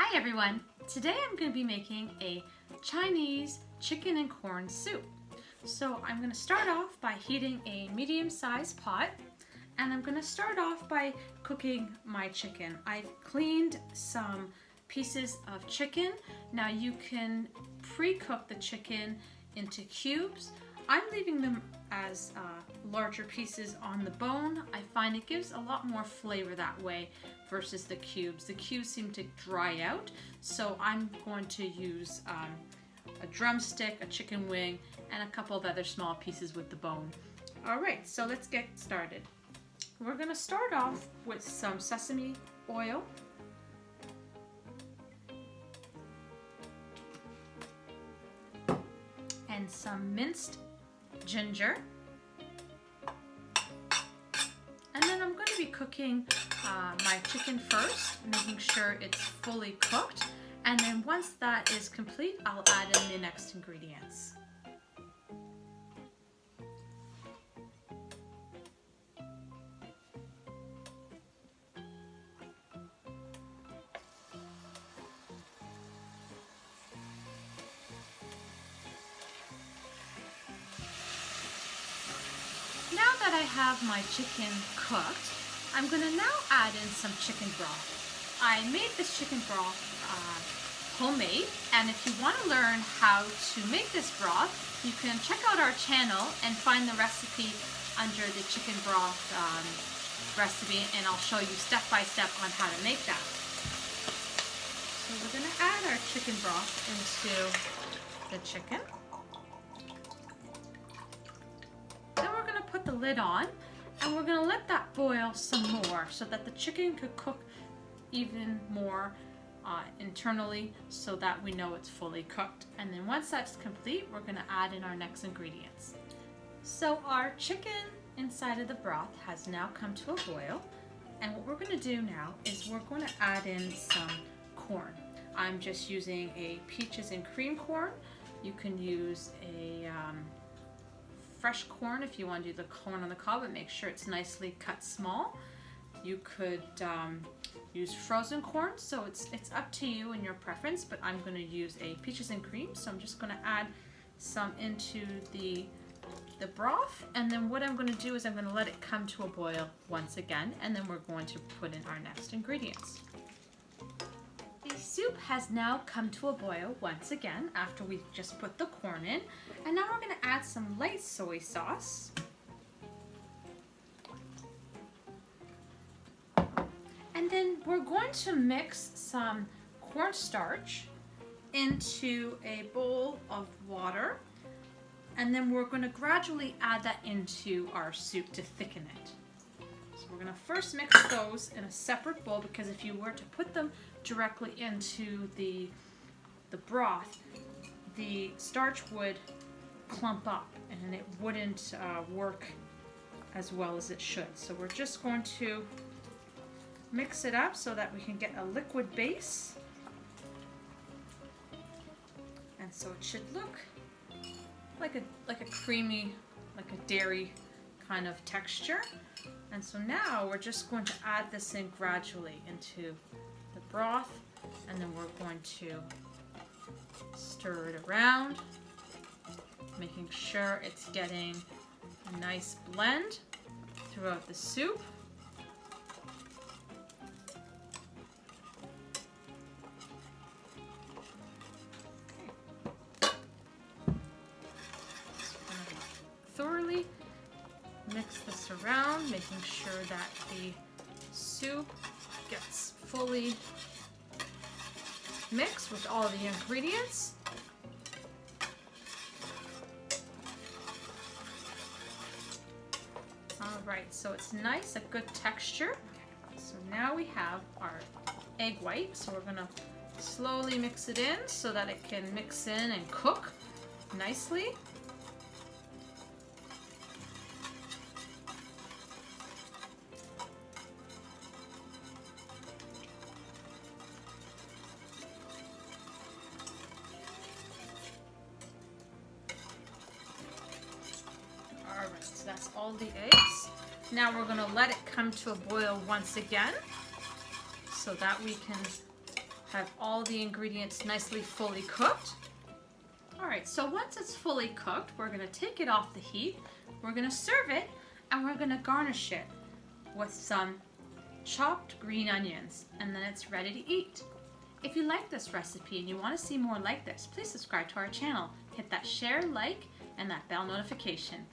Hi everyone! Today I'm going to be making a Chinese chicken and corn soup. So I'm going to start off by heating a medium-sized pot, and I'm going to start off by cooking my chicken. I've cleaned some pieces of chicken. Now you can pre-cook the chicken into cubes. I'm leaving them as larger pieces on the bone. I find it gives a lot more flavor that way versus the cubes. The cubes seem to dry out, so I'm going to use a drumstick, a chicken wing, and a couple of other small pieces with the bone. Alright, so let's get started. We're going to start off with some sesame oil. And some minced ginger. And then I'm going to be cooking my chicken first, making sure it's fully cooked. And then once that is complete, I'll add in the next ingredients. Now that I have my chicken cooked, I'm going to now add in some chicken broth. I made this chicken broth homemade, and if you want to learn how to make this broth, you can check out our channel and find the recipe under the chicken broth recipe, and I'll show you step by step on how to make that. So we're going to add our chicken broth into the chicken. Put the lid on, and we're going to let that boil some more so that the chicken could cook even more internally, so that we know it's fully cooked. And then once that's complete, we're going to add in our next ingredients. So our chicken inside of the broth has now come to a boil, and what we're going to do now is we're going to add in some corn. I'm just using a peaches and cream corn. You can use a fresh corn if you want to do the corn on the cob, but make sure it's nicely cut small. You could use frozen corn, so it's up to you and your preference, but I'm going to use a peaches and cream, so I'm just going to add some into the broth, and then what I'm going to do is I'm going to let it come to a boil once again, and then we're going to put in our next ingredients. The soup has now come to a boil once again after we just put the corn in, and now we're going to add some light soy sauce. And then we're going to mix some cornstarch into a bowl of water, and then we're going to gradually add that into our soup to thicken it. So we're going to first mix those in a separate bowl, because if you were to put them directly into the broth, the starch would clump up and it wouldn't work as well as it should. So we're just going to mix it up so that we can get a liquid base, and so it should look like a creamy, like a dairy kind of texture. And so now we're just going to add this in gradually into the broth, and then we're going to stir it around, making sure it's getting a nice blend throughout the soup. Okay. So we're going to thoroughly mix this around, making sure that the soup gets fully mixed with all the ingredients. Alright, so it's nice, a good texture. So now we have our egg white, so we're going to slowly mix it in so that it can mix in and cook nicely. Alright, so that's all the eggs. Now we're going to let it come to a boil once again so that we can have all the ingredients nicely fully cooked. Alright, so once it's fully cooked, we're going to take it off the heat, we're going to serve it, and we're going to garnish it with some chopped green onions, and then it's ready to eat. If you like this recipe and you want to see more like this, please subscribe to our channel. Hit that share, like, and that bell notification.